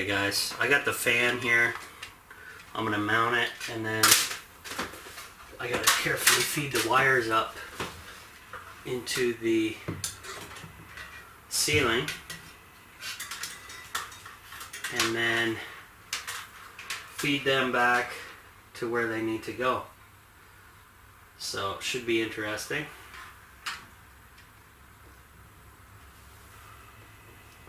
guys, I got the fan here. I'm gonna mount it, and then I gotta carefully feed the wires up into the ceiling, and then feed them back to where they need to go. So it should be interesting.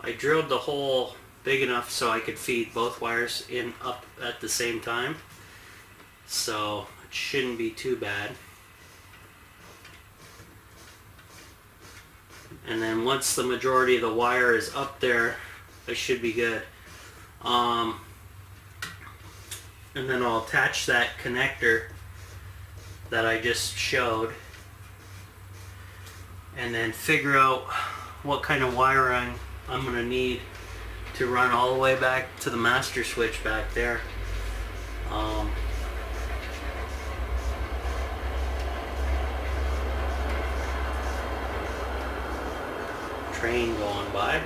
I drilled the hole big enough so I could feed both wires in up at the same time, so it shouldn't be too bad. And then once the majority of the wire is up there, it should be good. And then I'll attach that connector that I just showed, and then figure out what kind of wiring I'm going to need to run all the way back to the master switch back there. Train going by.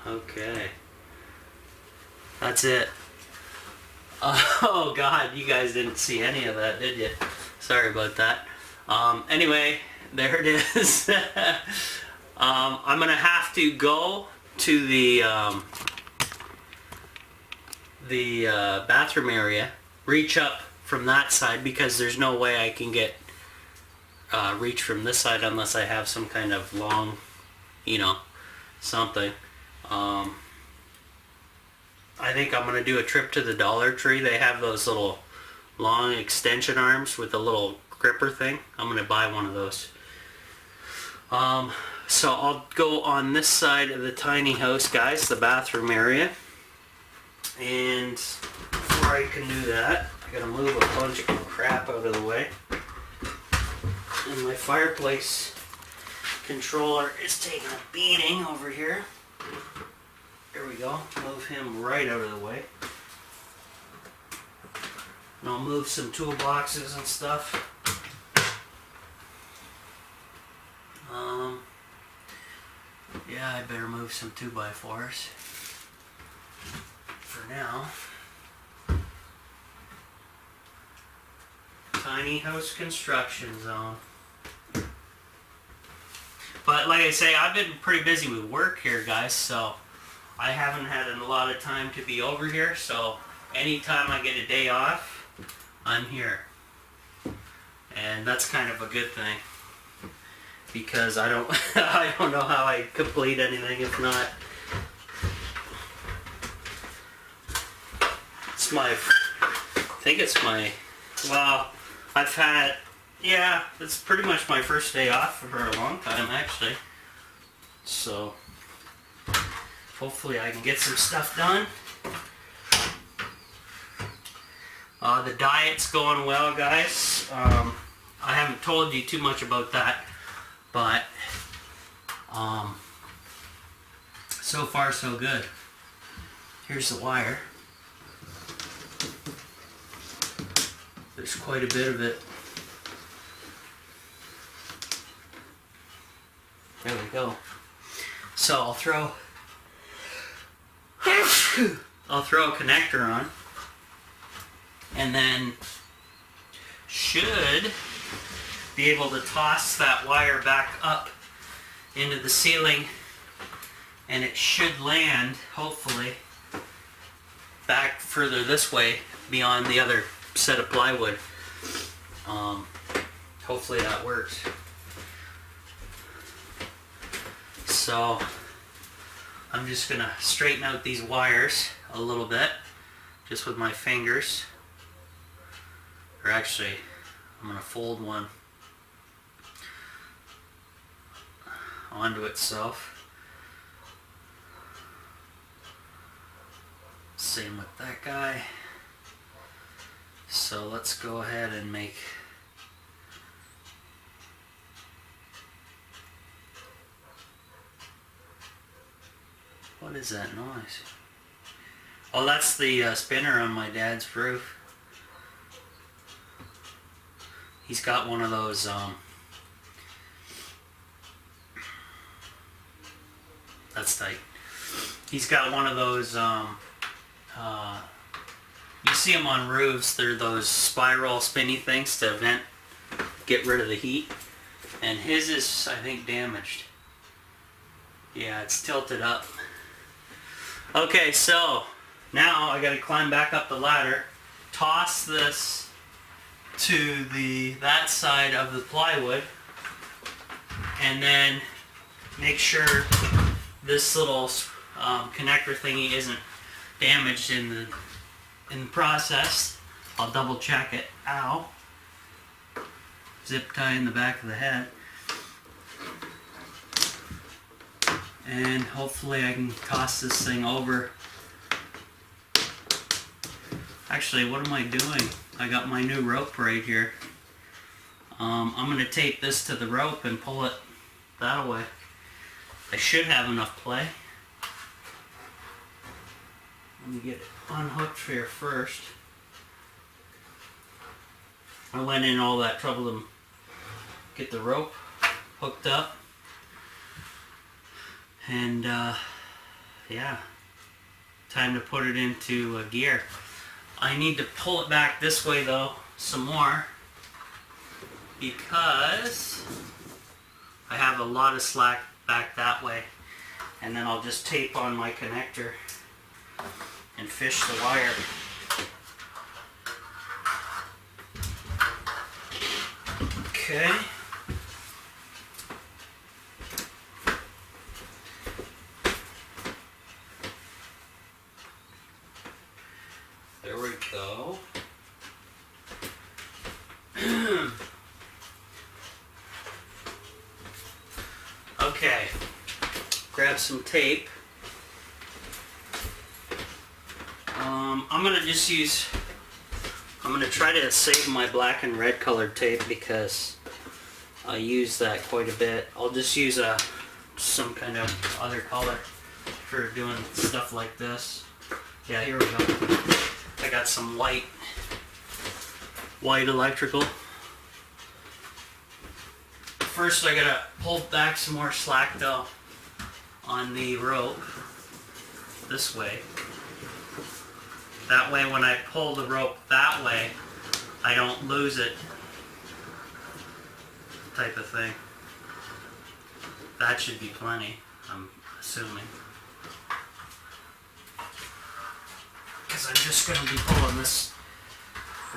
Okay, that's it. Oh God, you guys didn't see any of that, did you? Sorry about that. Anyway, there it is. I'm gonna have to go to the bathroom area, reach up from that side, because there's no way I can get reach from this side unless I have some kind of long, something. I think I'm going to do a trip to the Dollar Tree. They have those little long extension arms with a little gripper thing. I'm going to buy one of those. So I'll go on this side of the tiny house, guys, the bathroom area. And before I can do that, I got to move a bunch of crap out of the way. And my fireplace controller is taking a beating over here. There we go. Move him right out of the way. And I'll move some toolboxes and stuff. Yeah, I better move some 2x4s for now. Tiny house construction zone. But like I say, I've been pretty busy with work here, guys, so I haven't had a lot of time to be over here. So anytime I get a day off, I'm here. And that's kind of a good thing, because I don't I don't know how I complete anything if not. Well, I've had, yeah, it's pretty much my first day off for a long time, actually. So hopefully I can get some stuff done. The diet's going well, guys. I haven't told you too much about that, but so far so good. Here's the wire. There's quite a bit of it. There we go. So I'll throw a connector on, and then should be able to toss that wire back up into the ceiling, and it should land, hopefully, back further this way beyond the other set of plywood. Hopefully that works. So I'm just gonna straighten out these wires a little bit, just with my fingers. Or actually, I'm gonna fold one onto itself. Same with that guy. So let's go ahead and make what is that noise? Oh, that's the spinner on my dad's roof. He's got one of those that's tight. He's got one of those you see them on roofs. They're those spiral spinny things to get rid of the heat. And his is, I think, damaged. Yeah, it's tilted up. Okay, so now I gotta climb back up the ladder, toss this to that side of the plywood, and then make sure this little connector thingy isn't damaged in the process. I'll double check it. Ow. Zip tie in the back of the head. And hopefully I can toss this thing over. Actually, what am I doing? I got my new rope right here. I'm going to tape this to the rope and pull it that way. I should have enough play. Let me get it unhooked here first. I went in all that trouble to get the rope hooked up. And yeah, time to put it into gear. I need to pull it back this way though some more, because I have a lot of slack back that way, and then I'll just tape on my connector and fish the wire. Okay. There we go. Okay. Grab some tape. I'm gonna try to save my black and red colored tape because I use that quite a bit. I'll just use some kind of other color for doing stuff like this. Yeah, here we go. I got some white electrical. First I gotta pull back some more slack though on the rope this way. That way when I pull the rope that way, I don't lose it, type of thing. That should be plenty, I'm assuming. Because I'm just going to be pulling this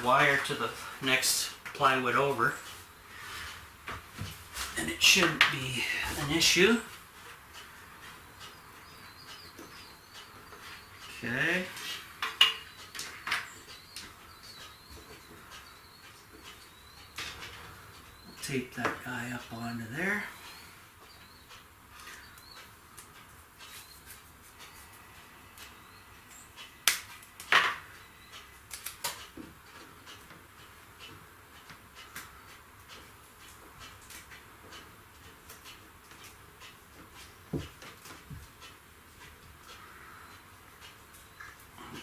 wire to the next plywood over, and it shouldn't be an issue. Okay. Tape that guy up onto there.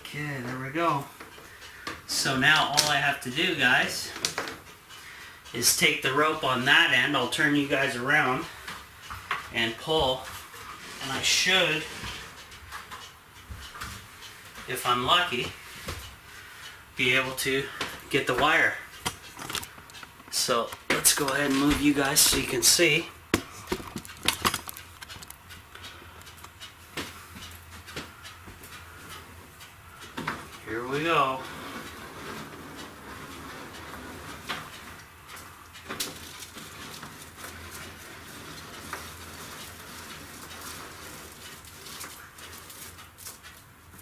Okay, there we go. So now all I have to do, guys, is take the rope on that end. I'll turn you guys around and pull, and I should, if I'm lucky, be able to get the wire. So let's go ahead and move you guys so you can see. Here we go.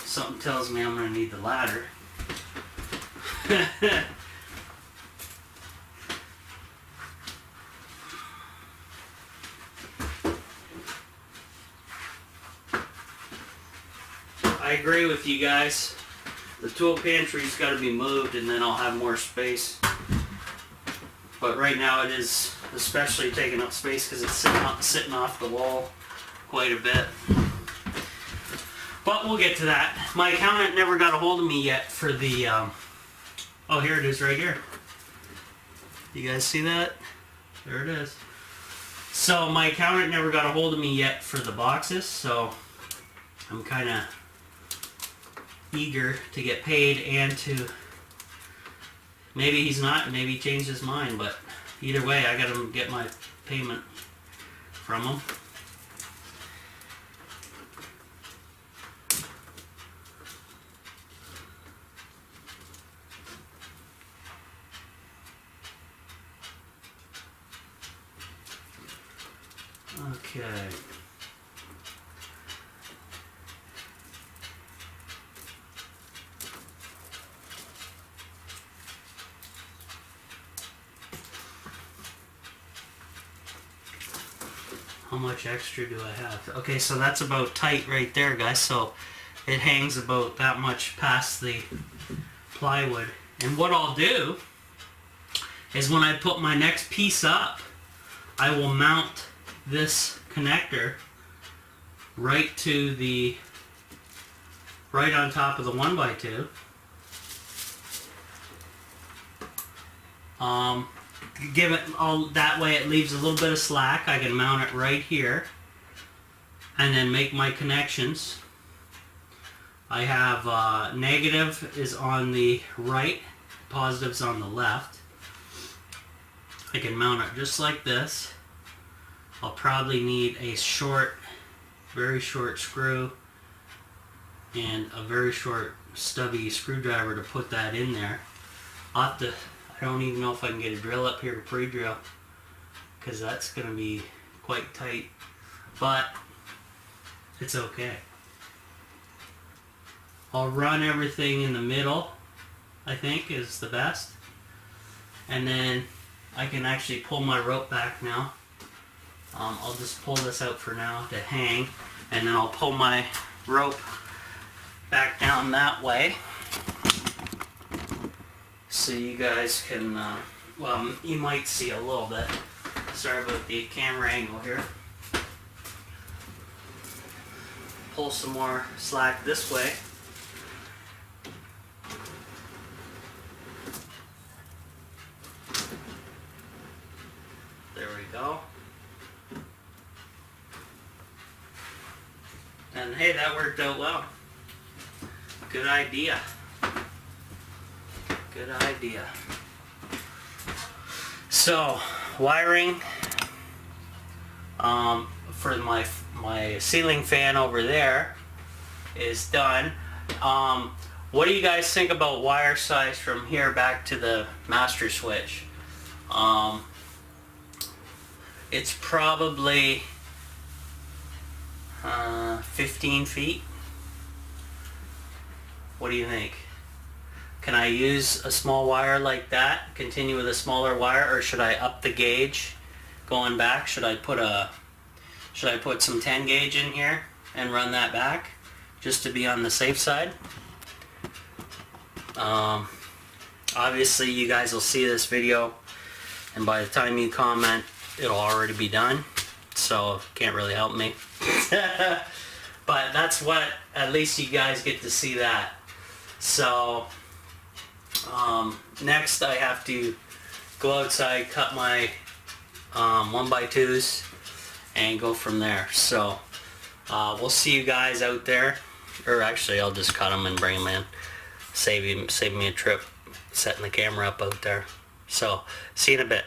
Something tells me I'm going to need the ladder. I agree with you guys. The tool pantry's got to be moved, and then I'll have more space. But right now it is especially taking up space because it's sitting off the wall quite a bit. But we'll get to that. My accountant never got a hold of me yet for the... oh, here it is right here. You guys see that? There it is. So my accountant never got a hold of me yet for the boxes, so I'm kind of eager to get paid and to... Maybe he's not, maybe he changed his mind, but either way, I gotta get my payment from him. Okay. How much extra do I have? Okay, so that's about tight right there, guys. So it hangs about that much past the plywood. And what I'll do is when I put my next piece up, I will mount this connector right on top of the 1x2. Give it all that way, it leaves a little bit of slack. I can mount it right here and then make my connections. I have negative is on the right, positive's on the left. I can mount it just like this. I'll probably need a short, very short screw and a very short stubby screwdriver to put that in there. I'll have to, I don't even know if I can get a drill up here to pre-drill because that's going to be quite tight, but it's okay. I'll run everything in the middle, I think is the best, and then I can actually pull my rope back now. I'll just pull this out for now to hang, and then I'll pull my rope back down that way so you guys can, well, you might see a little bit. Sorry about the camera angle here. Pull some more slack this way. There we go. And hey, that worked out well. Good idea. Good idea. So, wiring for my ceiling fan over there is done. What do you guys think about wire size from here back to the master switch? It's probably 15 feet. What do you think? Can I use a small wire like that, continue with a smaller wire, or should I up the gauge going back? Should I put some 10 gauge in here and run that back just to be on the safe side? Obviously you guys will see this video and by the time you comment it'll already be done, so can't really help me. But that's what, at least you guys get to see that. So next I have to go outside, cut my 1x2s and go from there. So we'll see you guys out there, or actually I'll just cut them and bring them in. Save me a trip setting the camera up out there. So see you in a bit.